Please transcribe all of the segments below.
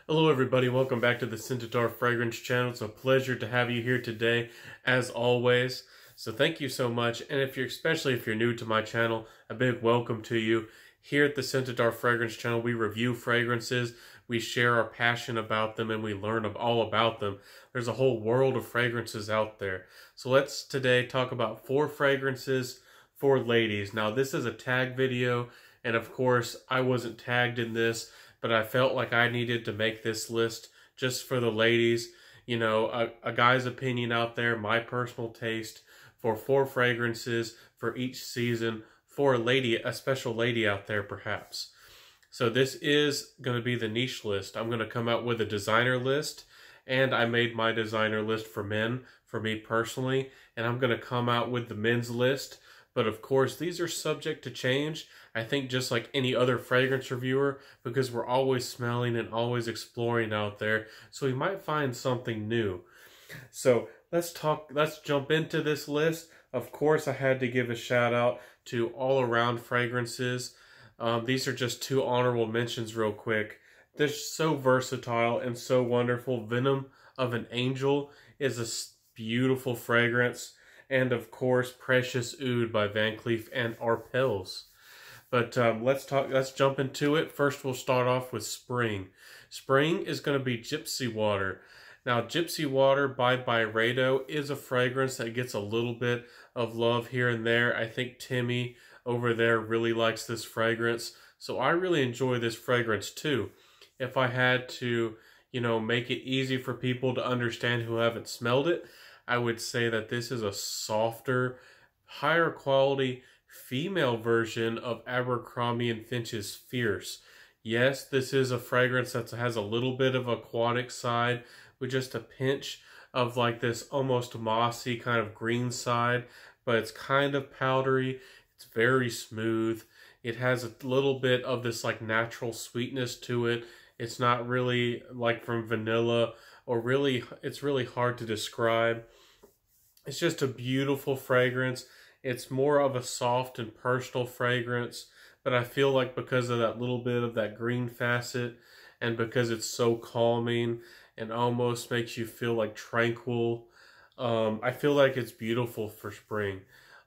Hello everybody, welcome back to the Centaur Fragrance channel. It's a pleasure to have you here today, as always. So thank you so much, and especially if you're new to my channel, a big welcome to you. Here at the Centaur Fragrance channel, we review fragrances, we share our passion about them, and we learn all about them. There's a whole world of fragrances out there. So let's today talk about 4 fragrances for ladies. Now this is a tag video, and of course I wasn't tagged in this, but I felt like I needed to make this list just for the ladies. You know, a guy's opinion out there, my personal taste for 4 fragrances for each season for a lady, a special lady out there perhaps. So this is going to be the niche list. I'm going to come out with a designer list, and I made my designer list for men, for me personally, and I'm going to come out with the men's list. But of course, these are subject to change, I think, just like any other fragrance reviewer, because we're always smelling and always exploring out there. So we might find something new. So let's jump into this list. Of course, I had to give a shout out to All Around Fragrances. These are just 2 honorable mentions real quick. They're so versatile and so wonderful. Venom of an Angel is a beautiful fragrance. And of course, Precious Oud by Van Cleef and Arpels. But let's jump into it. First, we'll start off with Spring. Spring is going to be Gypsy Water. Now, Gypsy Water by Byredo is a fragrance that gets a little bit of love here and there. I think Timmy over there really likes this fragrance, so I really enjoy this fragrance too. If I had to, make it easy for people to understand who haven't smelled it, I would say that this is a softer, higher quality female version of Abercrombie & Fitch's Fierce. Yes, this is a fragrance that has a little bit of aquatic side with just a pinch of like this almost mossy kind of green side, but it's kind of powdery. It's very smooth. It has a little bit of this like natural sweetness to it. It's not really like from vanilla, or really, it's really hard to describe. It's just a beautiful fragrance. It's more of a soft and personal fragrance, but I feel like because of that little bit of that green facet, and because it's so calming and almost makes you feel like tranquil, I feel like it's beautiful for spring.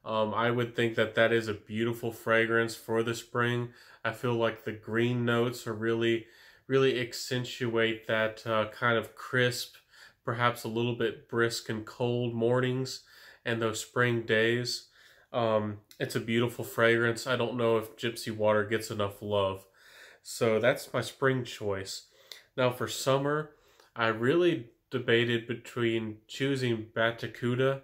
I would think that that is a beautiful fragrance for the spring. I feel like the green notes are really accentuate that kind of crisp, perhaps a little bit brisk and cold mornings and those spring days. It's a beautiful fragrance. I don't know if Gypsy Water gets enough love. So that's my spring choice. Now for summer, I really debated between choosing Batacuda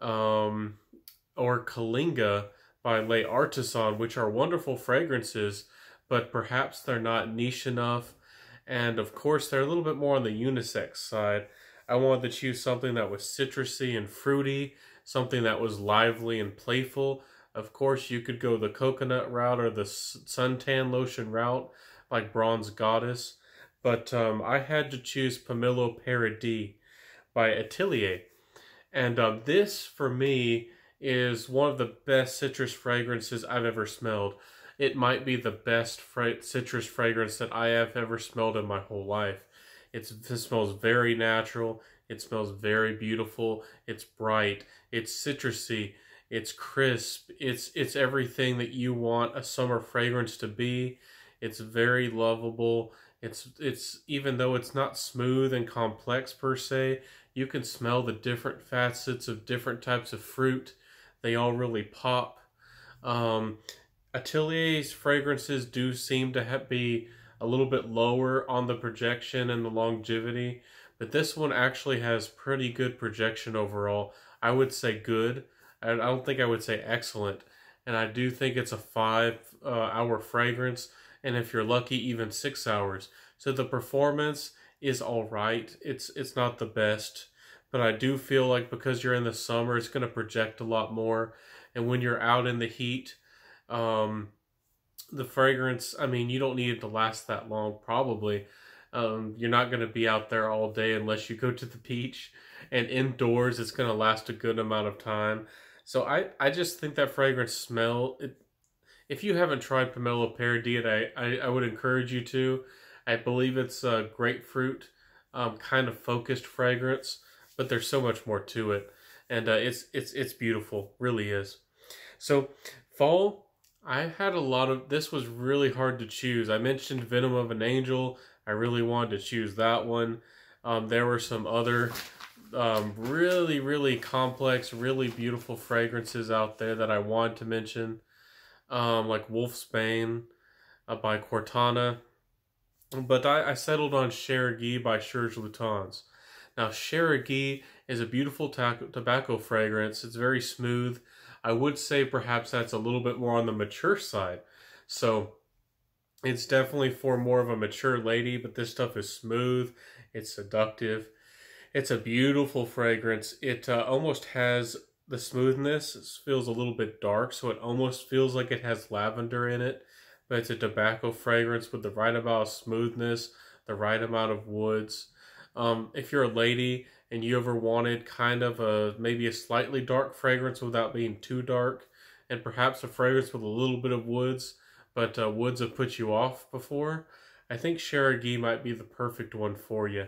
or Kalinga by Les Artisans, which are wonderful fragrances, but perhaps they're not niche enough. And of course, they're a little bit more on the unisex side. I wanted to choose something that was citrusy and fruity, something that was lively and playful. Of course, you could go the coconut route or the suntan lotion route, like Bronze Goddess. But I had to choose Pomelo Paradis by Atelier. And this, for me, is one of the best citrus fragrances I've ever smelled. It might be the best citrus fragrance that I have ever smelled in my whole life. It smells very natural. It smells very beautiful. It's bright. It's citrusy. It's crisp. It's everything that you want a summer fragrance to be. It's very lovable. It's even though it's not smooth and complex per se, you can smell the different facets of different types of fruit. They all really pop. Atelier's fragrances do seem to be a little bit lower on the projection and the longevity, but this one actually has pretty good projection overall. I would say good. I don't think I would say excellent, and I do think it's a 5-hour fragrance, and if you're lucky, even 6 hours. So the performance is all right. It's not the best, but I do feel like because you're in the summer, it's going to project a lot more, and when you're out in the heat, the fragrance, I mean, you don't need it to last that long, probably. You're not going to be out there all day unless you go to the beach, and indoors it's going to last a good amount of time. So I just think that fragrance if you haven't tried Pomelo Paradis, I would encourage you to. I believe it's a grapefruit kind of focused fragrance, but there's so much more to it, and it's beautiful, really is. So fall, I had a lot of, this was really hard to choose. I mentioned Venom of an Angel. I really wanted to choose that one. There were some other really, really complex, really beautiful fragrances out there that I wanted to mention, like Wolfsbane by Cortana. But I settled on Cherokee by Serge Lutens. Now, Cherokee is a beautiful tobacco fragrance. It's very smooth. I would say perhaps that's a little bit more on the mature side. So it's definitely for more of a mature lady, but this stuff is smooth. It's seductive. It's a beautiful fragrance. It almost has the smoothness. It feels a little bit dark, so it almost feels like it has lavender in it. But it's a tobacco fragrance with the right amount of smoothness, the right amount of woods. If you're a lady and you ever wanted kind of maybe a slightly dark fragrance without being too dark, and perhaps a fragrance with a little bit of woods, but woods have put you off before, I think Cherokee might be the perfect one for you.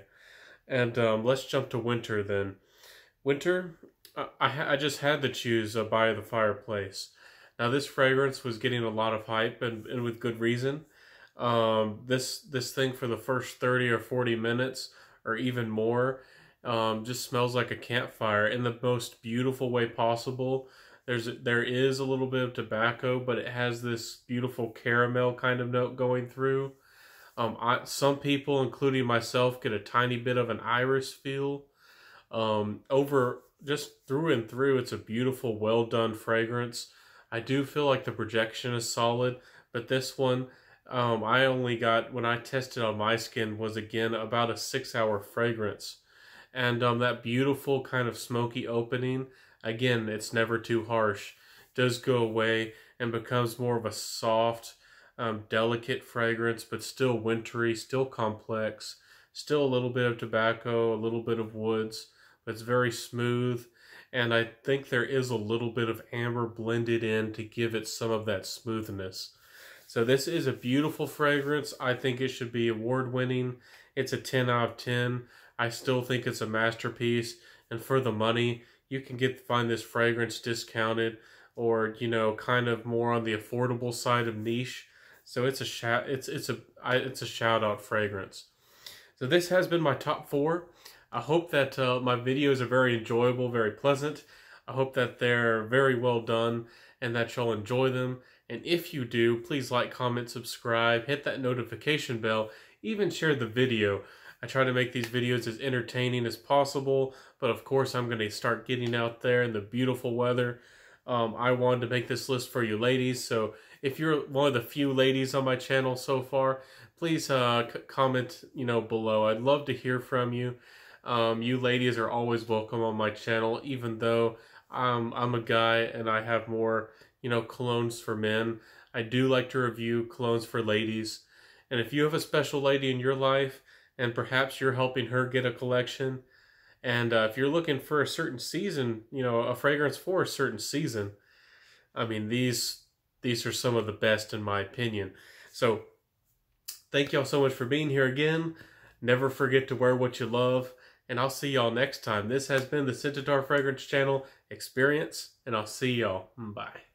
And let's jump to winter then. Winter, I just had to choose By the Fireplace. Now this fragrance was getting a lot of hype, and with good reason. This thing for the first 30 or 40 minutes, or even more, just smells like a campfire in the most beautiful way possible. There is a little bit of tobacco, but it has this beautiful caramel kind of note going through. Some people, including myself, get a tiny bit of an iris feel. Over just through and through, it's a beautiful, well done fragrance. I do feel like the projection is solid, but this one, I only got, when I tested on my skin, was again about a 6-hour fragrance. And that beautiful kind of smoky opening, again, it's never too harsh, does go away and becomes more of a soft, delicate fragrance, but still wintry, still complex, still a little bit of tobacco, a little bit of woods, but it's very smooth. And I think there is a little bit of amber blended in to give it some of that smoothness. So this is a beautiful fragrance. I think it should be award-winning. It's a 10 out of 10. I still think it's a masterpiece. And for the money, you can find this fragrance discounted, or, you know, kind of more on the affordable side of niche. So it's a shout out fragrance. So this has been my top 4. I hope that my videos are very enjoyable, very pleasant. I hope that they're very well done and that you'll enjoy them. And if you do, please like, comment, subscribe, hit that notification bell, even share the video. I try to make these videos as entertaining as possible, but of course I'm going to start getting out there in the beautiful weather. I wanted to make this list for you ladies, so if you're one of the few ladies on my channel so far, please comment, below. I'd love to hear from you. You ladies are always welcome on my channel, even though I'm a guy and I have more, colognes for men. I do like to review colognes for ladies. And if you have a special lady in your life, and perhaps you're helping her get a collection, and if you're looking for a certain season, a fragrance for a certain season, I mean, these are some of the best in my opinion. So, thank y'all so much for being here again. Never forget to wear what you love. And I'll see y'all next time. This has been the Scentaur Fragrance Channel Experience, and I'll see y'all. Bye.